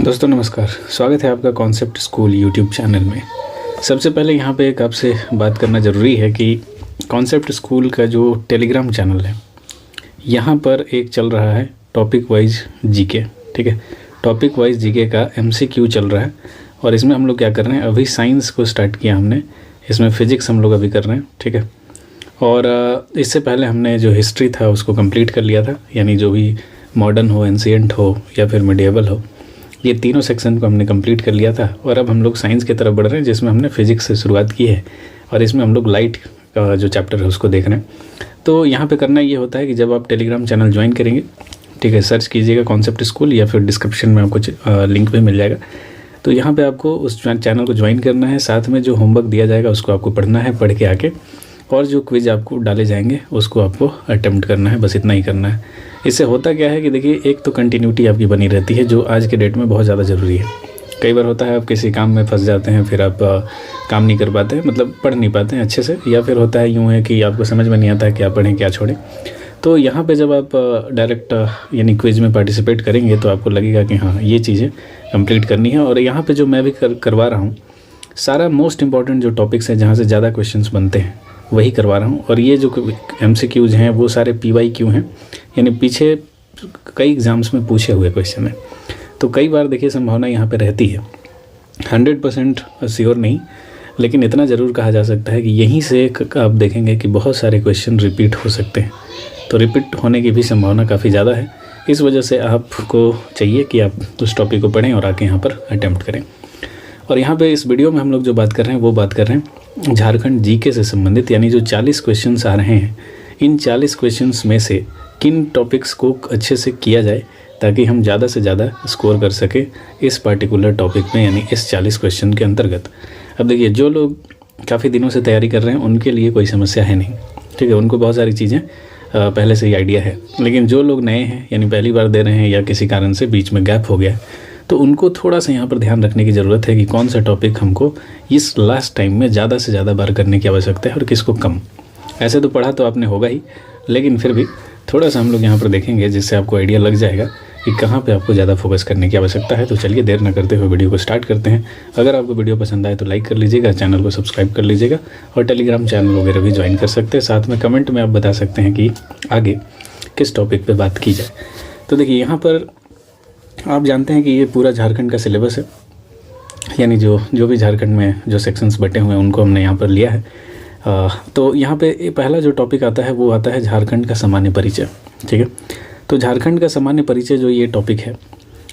दोस्तों नमस्कार, स्वागत है आपका कॉन्सेप्ट स्कूल यूट्यूब चैनल में। सबसे पहले यहाँ पे एक आपसे बात करना ज़रूरी है कि कॉन्सेप्ट स्कूल का जो टेलीग्राम चैनल है, यहाँ पर एक चल रहा है टॉपिक वाइज जीके। ठीक है, टॉपिक वाइज जीके का एमसीक्यू चल रहा है और इसमें हम लोग क्या कर रहे हैं, अभी साइंस को स्टार्ट किया हमने, इसमें फ़िज़िक्स हम लोग अभी कर रहे हैं। ठीक है, और इससे पहले हमने जो हिस्ट्री था उसको कंप्लीट कर लिया था, यानी जो भी मॉडर्न हो, एंशिएंट हो या फिर मिडिएवल हो, ये तीनों सेक्शन को हमने कंप्लीट कर लिया था। और अब हम लोग साइंस की तरफ बढ़ रहे हैं, जिसमें हमने फ़िज़िक्स से शुरुआत की है और इसमें हम लोग लाइट का जो चैप्टर है उसको देख रहे हैं। तो यहाँ पे करना ये होता है कि जब आप टेलीग्राम चैनल ज्वाइन करेंगे, ठीक है, सर्च कीजिएगा कॉन्सेप्ट स्कूल या फिर डिस्क्रिप्शन में आपको लिंक भी मिल जाएगा। तो यहाँ पर आपको उस चैनल को ज्वाइन करना है, साथ में जो होमवर्क दिया जाएगा उसको आपको पढ़ना है, पढ़ के आके और जो क्विज़ आपको डाले जाएंगे उसको आपको अटेम्प्ट करना है, बस इतना ही करना है। इससे होता क्या है कि देखिए, एक तो कंटिन्यूटी आपकी बनी रहती है, जो आज के डेट में बहुत ज़्यादा ज़रूरी है। कई बार होता है आप किसी काम में फंस जाते हैं, फिर आप काम नहीं कर पाते हैं, मतलब पढ़ नहीं पाते हैं अच्छे से, या फिर होता है यूँ है कि आपको समझ में नहीं आता है क्या पढ़ें क्या छोड़ें। तो यहाँ पे जब आप डायरेक्ट यानी क्विज़ में पार्टिसिपेट करेंगे तो आपको लगेगा कि हाँ, ये चीज़ें कंप्लीट करनी है। और यहाँ पर जो मैं भी करवा रहा हूँ, सारा मोस्ट इंपॉर्टेंट जो टॉपिक्स हैं, जहाँ से ज़्यादा क्वेश्चंस बनते हैं वही करवा रहा हूँ। और ये जो MCQs हैं वो सारे PYQ हैं, यानी पीछे कई एग्ज़ाम्स में पूछे हुए क्वेश्चन हैं। तो कई बार देखिए संभावना यहाँ पे रहती है, 100% श्योर नहीं, लेकिन इतना ज़रूर कहा जा सकता है कि यहीं से आप देखेंगे कि बहुत सारे क्वेश्चन रिपीट हो सकते हैं। तो रिपीट होने की भी संभावना काफ़ी ज़्यादा है। इस वजह से आपको चाहिए कि आप उस टॉपिक को पढ़ें और आके यहाँ पर अटैम्प्ट करें। और यहाँ पे इस वीडियो में हम लोग जो बात कर रहे हैं वो बात कर रहे हैं झारखंड जीके से संबंधित, यानी जो 40 क्वेश्चंस आ रहे हैं, इन 40 क्वेश्चंस में से किन टॉपिक्स को अच्छे से किया जाए ताकि हम ज़्यादा से ज़्यादा स्कोर कर सके इस पर्टिकुलर टॉपिक में, यानी इस 40 क्वेश्चन के अंतर्गत। अब देखिए, जो लोग काफ़ी दिनों से तैयारी कर रहे हैं उनके लिए कोई समस्या है नहीं, ठीक है, उनको बहुत सारी चीज़ें पहले से ही आइडिया है। लेकिन जो लोग नए हैं, यानी पहली बार दे रहे हैं या किसी कारण से बीच में गैप हो गया, तो उनको थोड़ा सा यहाँ पर ध्यान रखने की ज़रूरत है कि कौन सा टॉपिक हमको इस लास्ट टाइम में ज़्यादा से ज़्यादा बार करने की आवश्यकता है और किसको कम। ऐसे तो पढ़ा तो आपने होगा ही, लेकिन फिर भी थोड़ा सा हम लोग यहाँ पर देखेंगे, जिससे आपको आइडिया लग जाएगा कि कहाँ पे आपको ज़्यादा फोकस करने की आवश्यकता है। तो चलिए देर न करते हुए वीडियो को स्टार्ट करते हैं। अगर आपको वीडियो पसंद आए तो लाइक कर लीजिएगा, चैनल को सब्सक्राइब कर लीजिएगा और टेलीग्राम चैनल वगैरह भी ज्वाइन कर सकते हैं। साथ में कमेंट में आप बता सकते हैं कि आगे किस टॉपिक पर बात की जाए। तो देखिए, यहाँ पर आप जानते हैं कि ये पूरा झारखंड का सिलेबस है, यानी जो भी झारखंड में जो सेक्शंस बटे हुए हैं उनको हमने यहाँ पर लिया है। तो यहाँ पे पहला जो टॉपिक आता है वो आता है झारखंड का सामान्य परिचय। ठीक है, तो झारखंड का सामान्य परिचय जो ये टॉपिक है,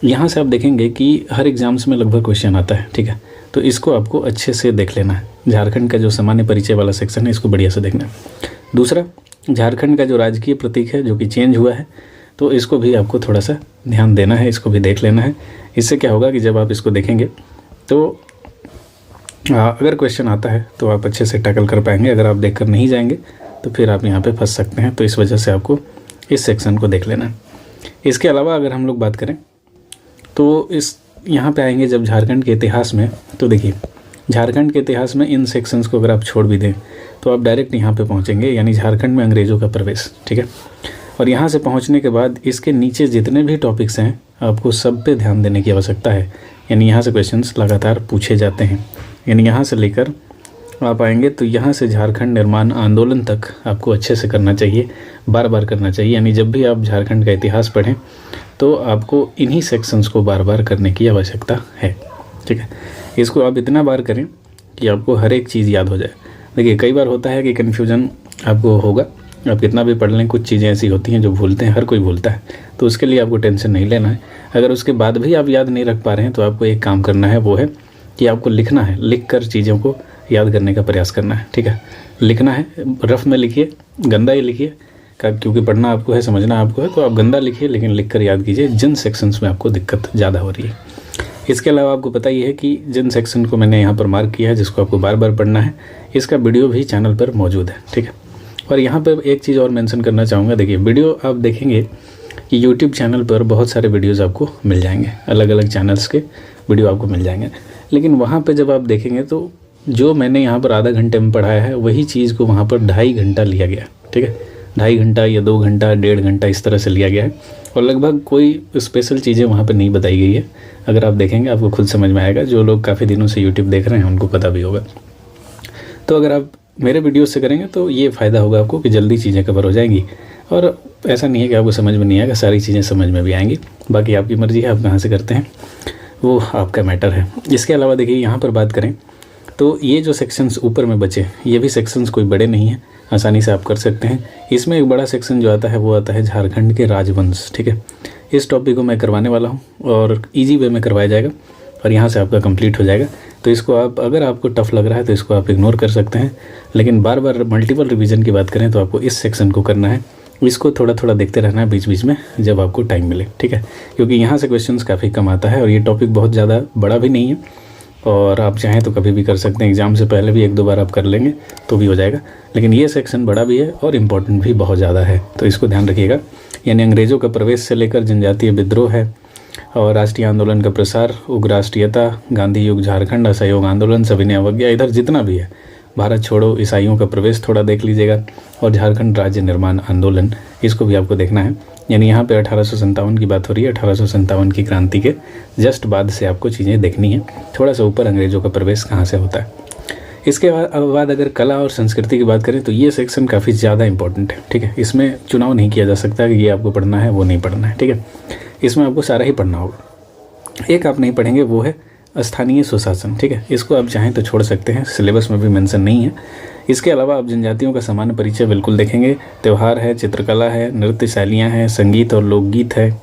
यहाँ से आप देखेंगे कि हर एग्ज़ाम्स में लगभग क्वेश्चन आता है। ठीक है, तो इसको आपको अच्छे से देख लेना है। झारखंड का जो सामान्य परिचय वाला सेक्शन है, इसको बढ़िया से देखना है। दूसरा, झारखंड का जो राजकीय प्रतीक है जो कि चेंज हुआ है, तो इसको भी आपको थोड़ा सा ध्यान देना है, इसको भी देख लेना है। इससे क्या होगा कि जब आप इसको देखेंगे तो अगर क्वेश्चन आता है तो आप अच्छे से टैकल कर पाएंगे। अगर आप देखकर नहीं जाएंगे तो फिर आप यहाँ पे फंस सकते हैं। तो इस वजह से आपको इस सेक्शन को देख लेना है। इसके अलावा अगर हम लोग बात करें तो इस यहाँ पे आएंगे जब झारखंड के इतिहास में, तो देखिए झारखंड के इतिहास में इन सेक्शंस को अगर आप छोड़ भी दें तो आप डायरेक्ट यहाँ पे पहुँचेंगे, यानी झारखंड में अंग्रेज़ों का प्रवेश। ठीक है, और यहाँ से पहुँचने के बाद इसके नीचे जितने भी टॉपिक्स हैं आपको सब पे ध्यान देने की आवश्यकता है, यानी यहाँ से क्वेश्चंस लगातार पूछे जाते हैं। यानी यहाँ से लेकर आप आएंगे तो यहाँ से झारखंड निर्माण आंदोलन तक आपको अच्छे से करना चाहिए, बार बार करना चाहिए। यानी जब भी आप झारखंड का इतिहास पढ़ें तो आपको इन्हीं सेक्शंस को बार बार करने की आवश्यकता है। ठीक है, इसको आप इतना बार करें कि आपको हर एक चीज़ याद हो जाए। देखिए, कई बार होता है कि कन्फ्यूज़न आपको होगा, आप कितना भी पढ़ लें, कुछ चीज़ें ऐसी होती हैं जो भूलते हैं, हर कोई भूलता है, तो उसके लिए आपको टेंशन नहीं लेना है। अगर उसके बाद भी आप याद नहीं रख पा रहे हैं तो आपको एक काम करना है, वो है कि आपको लिखना है, लिख कर चीज़ों को याद करने का प्रयास करना है। ठीक है, लिखना है, रफ में लिखिए, गंदा ही लिखिए, क्योंकि पढ़ना आपको है, समझना आपको है, तो आप गंदा लिखिए लेकिन लिख कर याद कीजिए जिन सेक्शंस में आपको दिक्कत ज़्यादा हो रही है। इसके अलावा आपको पता ही है कि जिन सेक्शन को मैंने यहाँ पर मार्क किया है, जिसको आपको बार बार पढ़ना है, इसका वीडियो भी चैनल पर मौजूद है। ठीक है, और यहाँ पर एक चीज़ और मेंशन करना चाहूँगा। देखिए, वीडियो आप देखेंगे कि यूट्यूब चैनल पर बहुत सारे वीडियोस आपको मिल जाएंगे, अलग अलग चैनल्स के वीडियो आपको मिल जाएंगे, लेकिन वहाँ पे जब आप देखेंगे तो जो मैंने यहाँ पर आधा घंटे में पढ़ाया है वही चीज़ को वहाँ पर 2.5 घंटा लिया गया। ठीक है, 2.5 घंटा या 2 घंटा, 1.5 घंटा इस तरह से लिया गया है। और लगभग कोई स्पेशल चीज़ें वहाँ पे नहीं बताई गई है। अगर आप देखेंगे आपको खुद समझ में आएगा, जो लोग काफ़ी दिनों से यूट्यूब देख रहे हैं उनको पता भी होगा। तो अगर आप मेरे वीडियो से करेंगे तो ये फ़ायदा होगा आपको कि जल्दी चीज़ें कवर हो जाएंगी, और ऐसा नहीं है कि आपको समझ में नहीं आएगा, सारी चीज़ें समझ में भी आएंगी। बाकी आपकी मर्ज़ी है, आप कहाँ से करते हैं वो आपका मैटर है। इसके अलावा देखिए यहाँ पर बात करें तो ये जो सेक्शंस ऊपर में बचे, ये भी सेक्शंस कोई बड़े नहीं हैं, आसानी से आप कर सकते हैं। इसमें एक बड़ा सेक्शन जो आता है वो आता है झारखंड के राजवंश, ठीक है। इस टॉपिक को मैं करवाने वाला हूँ और इजी वे में करवाया जाएगा और यहाँ से आपका कंप्लीट हो जाएगा। तो इसको आप, अगर आपको टफ़ लग रहा है तो इसको आप इग्नोर कर सकते हैं, लेकिन बार बार मल्टीपल रिवीजन की बात करें तो आपको इस सेक्शन को करना है। इसको थोड़ा थोड़ा देखते रहना है बीच बीच में जब आपको टाइम मिले, ठीक है, क्योंकि यहाँ से क्वेश्चंस काफ़ी कम आता है और ये टॉपिक बहुत ज़्यादा बड़ा भी नहीं है, और आप चाहें तो कभी भी कर सकते हैं। एग्ज़ाम से पहले भी एक दो बार आप कर लेंगे तो भी हो जाएगा, लेकिन ये सेक्शन बड़ा भी है और इम्पोर्टेंट भी बहुत ज़्यादा है, तो इसको ध्यान रखिएगा। यानी अंग्रेज़ों का प्रवेश से लेकर जनजातीय विद्रोह है और राष्ट्रीय आंदोलन का प्रसार, उग्र राष्ट्रीयता, गांधी युग, झारखंड, असहयोग आंदोलन, सविनय अवज्ञा, इधर जितना भी है, भारत छोड़ो, ईसाइयों का प्रवेश थोड़ा देख लीजिएगा, और झारखंड राज्य निर्माण आंदोलन, इसको भी आपको देखना है। यानी यहाँ पे 1857 की बात हो रही है, 1857 की क्रांति के जस्ट बाद से आपको चीज़ें देखनी है। थोड़ा सा ऊपर अंग्रेज़ों का प्रवेश कहाँ से होता है। इसके बाद अगर कला और संस्कृति की बात करें तो ये सेक्शन काफ़ी ज़्यादा इंपॉर्टेंट है, ठीक है। इसमें चुनाव नहीं किया जा सकता कि ये आपको पढ़ना है वो नहीं पढ़ना है, ठीक है। इसमें आपको सारा ही पढ़ना होगा। एक आप नहीं पढ़ेंगे वो है स्थानीय सुशासन, ठीक है। इसको आप चाहें तो छोड़ सकते हैं, सिलेबस में भी मेंशन नहीं है। इसके अलावा आप जनजातियों का सामान्य परिचय बिल्कुल देखेंगे, त्यौहार है, चित्रकला है, नृत्य शैलियाँ हैं, संगीत और लोकगीत है।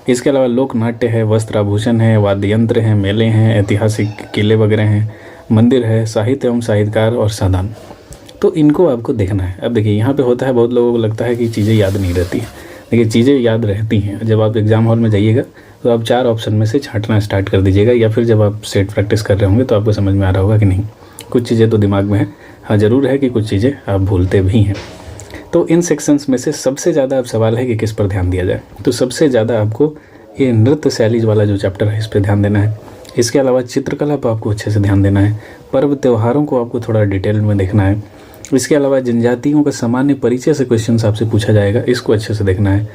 इसके अलावा लोक नाट्य है, वस्त्र आभूषण है, वाद्य यंत्र हैं, मेले हैं, ऐतिहासिक किले वगैरह हैं, मंदिर है, साहित्य एवं साहित्यकार और साधन। तो इनको आपको देखना है। अब देखिए यहाँ पे होता है, बहुत लोगों को लगता है कि चीज़ें याद नहीं रहती हैं, देखिए चीज़ें याद रहती हैं। जब आप एग्ज़ाम हॉल में जाइएगा तो आप 4 ऑप्शन में से छांटना स्टार्ट कर दीजिएगा, या फिर जब आप सेट प्रैक्टिस कर रहे होंगे तो आपको समझ में आ रहा होगा कि नहीं, कुछ चीज़ें तो दिमाग में है। हाँ, ज़रूर है कि कुछ चीज़ें आप भूलते भी हैं। तो इन सेक्शंस में से सबसे ज़्यादा अब सवाल है कि किस पर ध्यान दिया जाए, तो सबसे ज़्यादा आपको ये नृत्य शैली वाला जो चैप्टर है इस पर ध्यान देना है। इसके अलावा चित्रकला पर आपको अच्छे से ध्यान देना है, पर्व त्योहारों को आपको थोड़ा डिटेल में देखना है। इसके अलावा जनजातियों का सामान्य परिचय से क्वेश्चन आपसे पूछा जाएगा, इसको अच्छे से देखना है।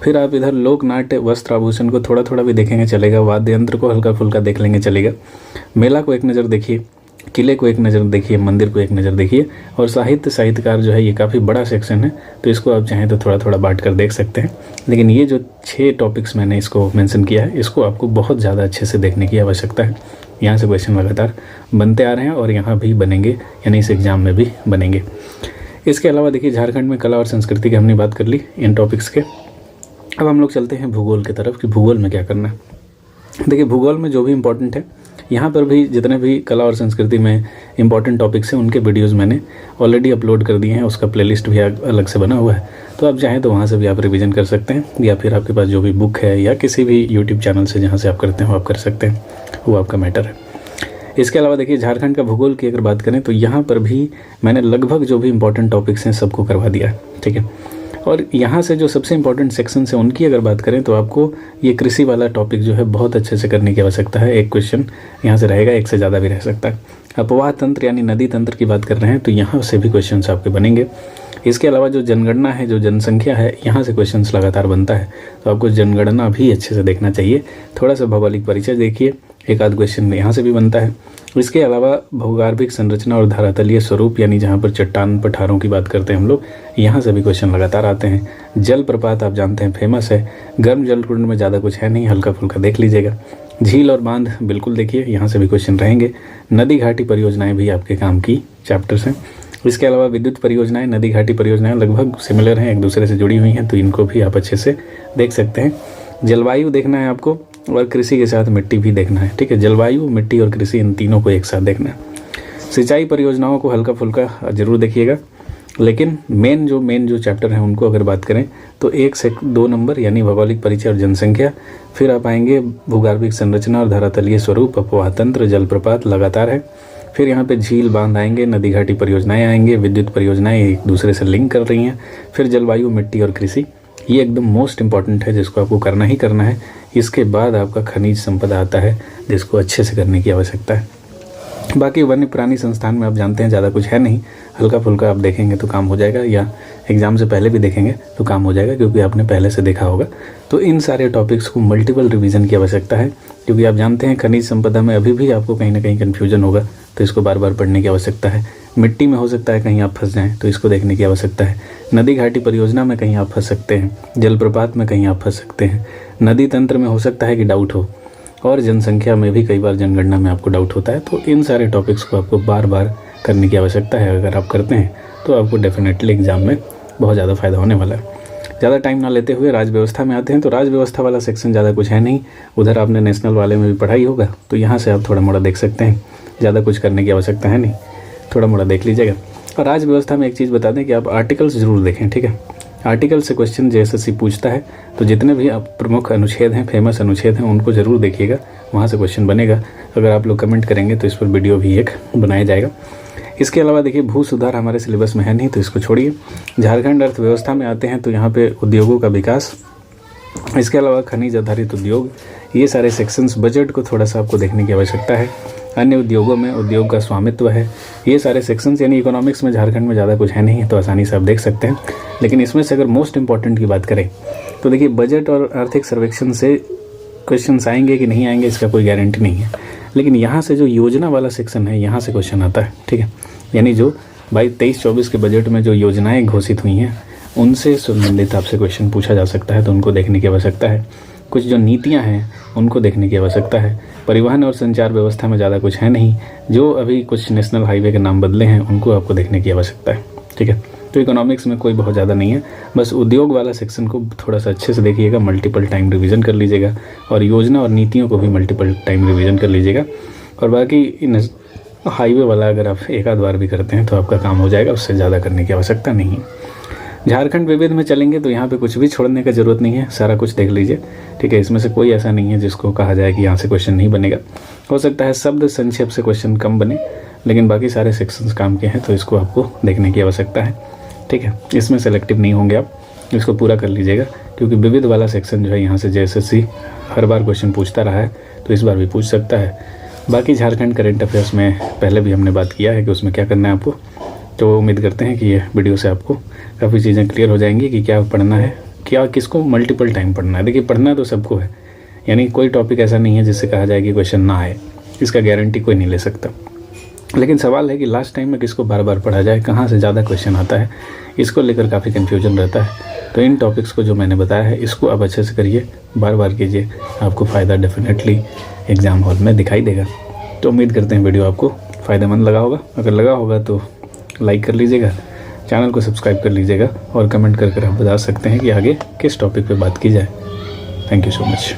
फिर आप इधर लोक नाट्य, वस्त्र आभूषण को थोड़ा थोड़ा भी देखेंगे चलेगा, वाद्य यंत्र को हल्का फुल्का देख लेंगे चलेगा, मेला को एक नज़र देखिए, किले को एक नज़र देखिए, मंदिर को एक नज़र देखिए, और साहित्य साहित्यकार जो है ये काफ़ी बड़ा सेक्शन है, तो इसको आप चाहें तो थोड़ा थोड़ा बांट कर देख सकते हैं। लेकिन ये जो 6 टॉपिक्स मैंने इसको मेंशन किया है, इसको आपको बहुत ज़्यादा अच्छे से देखने की आवश्यकता है। यहाँ से क्वेश्चन लगातार बनते आ रहे हैं और यहाँ भी बनेंगे, यानी इस एग्ज़ाम में भी बनेंगे। इसके अलावा देखिए झारखंड में कला और संस्कृति की हमने बात कर ली इन टॉपिक्स के। अब हम लोग चलते हैं भूगोल की तरफ कि भूगोल में क्या करना है। देखिए भूगोल में जो भी इम्पोर्टेंट है, यहाँ पर भी जितने भी कला और संस्कृति में इम्पॉर्टेंट टॉपिक्स हैं उनके वीडियोस मैंने ऑलरेडी अपलोड कर दिए हैं, उसका प्लेलिस्ट भी अलग से बना हुआ है, तो आप चाहें तो वहाँ से भी आप रिवीजन कर सकते हैं, या फिर आपके पास जो भी बुक है या किसी भी यूट्यूब चैनल से जहाँ से आप करते हो आप कर सकते हैं, वो आपका मैटर है। इसके अलावा देखिए झारखंड का भूगोल की अगर बात करें तो यहाँ पर भी मैंने लगभग जो भी इम्पोर्टेंट टॉपिक्स हैं सबको करवा दिया है, ठीक है। और यहाँ से जो सबसे इम्पोर्टेंट सेक्शंस हैं उनकी अगर बात करें तो आपको ये कृषि वाला टॉपिक जो है बहुत अच्छे से करने की आवश्यकता है। एक क्वेश्चन यहाँ से रहेगा, एक से ज़्यादा भी रह सकता है। अपवाह तंत्र यानी नदी तंत्र की बात कर रहे हैं तो यहाँ से भी क्वेश्चन आपके बनेंगे। इसके अलावा जो जनगणना है, जो जनसंख्या है, यहाँ से क्वेश्चन लगातार बनता है, तो आपको जनगणना भी अच्छे से देखना चाहिए। थोड़ा सा भौगोलिक परिचय देखिए, एक आध क्वेश्चन यहाँ से भी बनता है। इसके अलावा भूगर्भिक संरचना और धरातलीय स्वरूप यानी जहाँ पर चट्टान पठारों की बात करते हैं हम लोग, यहाँ से भी क्वेश्चन लगातार आते हैं। जल प्रपात आप जानते हैं फेमस है, गर्म जल कुंड में ज़्यादा कुछ है नहीं, हल्का फुल्का देख लीजिएगा। झील और बांध बिल्कुल देखिए, यहाँ से भी क्वेश्चन रहेंगे। नदी घाटी परियोजनाएं भी आपके काम की चैप्टर्स हैं। इसके अलावा विद्युत परियोजनाएं, नदी घाटी परियोजनाएं लगभग सिमिलर हैं, एक दूसरे से जुड़ी हुई हैं, तो इनको भी आप अच्छे से देख सकते हैं। जलवायु देखना है आपको और कृषि के साथ मिट्टी भी देखना है, ठीक है। जलवायु, मिट्टी और कृषि इन तीनों को एक साथ देखना है। सिंचाई परियोजनाओं को हल्का फुल्का जरूर देखिएगा, लेकिन मेन जो चैप्टर हैं उनको अगर बात करें तो 1 से 2 नंबर यानी भौगोलिक परिचय और जनसंख्या, फिर आप आएंगे भूगर्भिक संरचना और धरातलीय स्वरूप, अपवाह तंत्र, जलप्रपात लगातार है। फिर यहाँ पे झील बांध आएंगे, नदी घाटी परियोजनाएं आएंगे, विद्युत परियोजनाएं एक दूसरे से लिंक कर रही हैं, फिर जलवायु, मिट्टी और कृषि, ये एकदम मोस्ट इंपॉर्टेंट है जिसको आपको करना ही करना है। इसके बाद आपका खनिज संपदा आता है जिसको अच्छे से करने की आवश्यकता है। बाकी वन्य प्राणी संस्थान में आप जानते हैं ज़्यादा कुछ है नहीं, हल्का फुल्का आप देखेंगे तो काम हो जाएगा, या एग्ज़ाम से पहले भी देखेंगे तो काम हो जाएगा, क्योंकि आपने पहले से देखा होगा। तो इन सारे टॉपिक्स को मल्टीपल रिवीजन की आवश्यकता है, क्योंकि आप जानते हैं खनिज संपदा में अभी भी आपको कहीं ना कहीं कन्फ्यूजन होगा, तो इसको बार बार पढ़ने की आवश्यकता है। मिट्टी में हो सकता है कहीं आप फंस जाएँ, तो इसको देखने की आवश्यकता है। नदी घाटी परियोजना में कहीं आप फंस सकते हैं, जलप्रपात में कहीं आप फंस सकते हैं, नदी तंत्र में हो सकता है कि डाउट हो, और जनसंख्या में भी कई बार जनगणना में आपको डाउट होता है। तो इन सारे टॉपिक्स को आपको बार बार करने की आवश्यकता है। अगर आप करते हैं तो आपको डेफिनेटली एग्ज़ाम में बहुत ज़्यादा फ़ायदा होने वाला है। ज़्यादा टाइम ना लेते हुए राज व्यवस्था में आते हैं। तो राज व्यवस्था वाला सेक्शन ज़्यादा कुछ है नहीं, उधर आपने नेशनल वाले में भी पढ़ाई होगा, तो यहाँ से आप थोड़ा मोड़ा देख सकते हैं, ज़्यादा कुछ करने की आवश्यकता है नहीं, थोड़ा मोड़ा देख लीजिएगा। और राज व्यवस्था में एक चीज़ बता दें कि आप आर्टिकल्स ज़रूर देखें, ठीक है। आर्टिकल से क्वेश्चन JSSC पूछता है, तो जितने भी आप प्रमुख अनुच्छेद हैं, फेमस अनुच्छेद हैं, उनको ज़रूर देखिएगा, वहाँ से क्वेश्चन बनेगा। अगर आप लोग कमेंट करेंगे तो इस पर वीडियो भी एक बनाया जाएगा। इसके अलावा देखिए भू सुधार हमारे सिलेबस में है नहीं, तो इसको छोड़िए। झारखंड अर्थव्यवस्था में आते हैं तो यहाँ पे उद्योगों का विकास, इसके अलावा खनिज आधारित उद्योग, ये सारे सेक्शंस, बजट को थोड़ा सा आपको देखने की आवश्यकता है। अन्य उद्योगों में उद्योग का स्वामित्व है, ये सारे सेक्शंस, यानी इकोनॉमिक्स में झारखंड में ज़्यादा कुछ है नहीं, तो आसानी से आप देख सकते हैं। लेकिन इसमें से अगर मोस्ट इंपॉर्टेंट की बात करें तो देखिए बजट और आर्थिक सर्वेक्षण से क्वेश्चंस आएंगे कि नहीं आएंगे इसका कोई गारंटी नहीं है, लेकिन यहाँ से जो योजना वाला सेक्शन है यहाँ से क्वेश्चन आता है, ठीक है। यानी जो 23-24 के बजट में जो योजनाएँ घोषित हुई हैं उनसे संबंधित आपसे क्वेश्चन पूछा जा सकता है, तो उनको देखने की आवश्यकता है। कुछ जो नीतियां हैं उनको देखने की आवश्यकता है। परिवहन और संचार व्यवस्था में ज़्यादा कुछ है नहीं, जो अभी कुछ नेशनल हाईवे के नाम बदले हैं उनको आपको देखने की आवश्यकता है, ठीक है। तो इकोनॉमिक्स में कोई बहुत ज़्यादा नहीं है, बस उद्योग वाला सेक्शन को थोड़ा सा अच्छे से देखिएगा, मल्टीपल टाइम रिवीजन कर लीजिएगा, और योजना और नीतियों को भी मल्टीपल टाइम रिवीजन कर लीजिएगा। और बाकी इन हाईवे वाला अगर आप एक आध बार भी करते हैं तो आपका काम हो जाएगा, उससे ज़्यादा करने की आवश्यकता नहीं है। झारखंड विविध में चलेंगे तो यहाँ पे कुछ भी छोड़ने का ज़रूरत नहीं है, सारा कुछ देख लीजिए, ठीक है। इसमें से कोई ऐसा नहीं है जिसको कहा जाए कि यहाँ से क्वेश्चन नहीं बनेगा। हो सकता है शब्द संक्षेप से क्वेश्चन कम बने, लेकिन बाकी सारे सेक्शंस काम के हैं, तो इसको आपको देखने की आवश्यकता है, ठीक है। इसमें सेलेक्टिव नहीं होंगे आप, इसको पूरा कर लीजिएगा, क्योंकि विविध वाला सेक्शन जो है यहाँ से JSSC हर बार क्वेश्चन पूछता रहा है, तो इस बार भी पूछ सकता है। बाकी झारखंड करेंट अफेयर्स में पहले भी हमने बात किया है कि उसमें क्या करना है आपको, तो उम्मीद करते हैं कि ये वीडियो से आपको काफ़ी चीज़ें क्लियर हो जाएंगी कि क्या पढ़ना है, क्या किसको मल्टीपल टाइम पढ़ना है। देखिए पढ़ना तो सबको है, यानी कोई टॉपिक ऐसा नहीं है जिससे कहा जाए कि क्वेश्चन ना आए, इसका गारंटी कोई नहीं ले सकता। लेकिन सवाल है कि लास्ट टाइम में किसको बार बार पढ़ा जाए, कहाँ से ज़्यादा क्वेश्चन आता है, इसको लेकर काफ़ी कन्फ्यूजन रहता है। तो इन टॉपिक्स को जो मैंने बताया है इसको आप अच्छे से करिए, बार बार कीजिए, आपको फ़ायदा डेफिनेटली एग्ज़ाम हॉल में दिखाई देगा। तो उम्मीद करते हैं वीडियो आपको फ़ायदेमंद लगा होगा। अगर लगा होगा तो लाइक कर लीजिएगा, चैनल को सब्सक्राइब कर लीजिएगा, और कमेंट कर आप बता सकते हैं कि आगे किस टॉपिक पे बात की जाए। Thank you so much.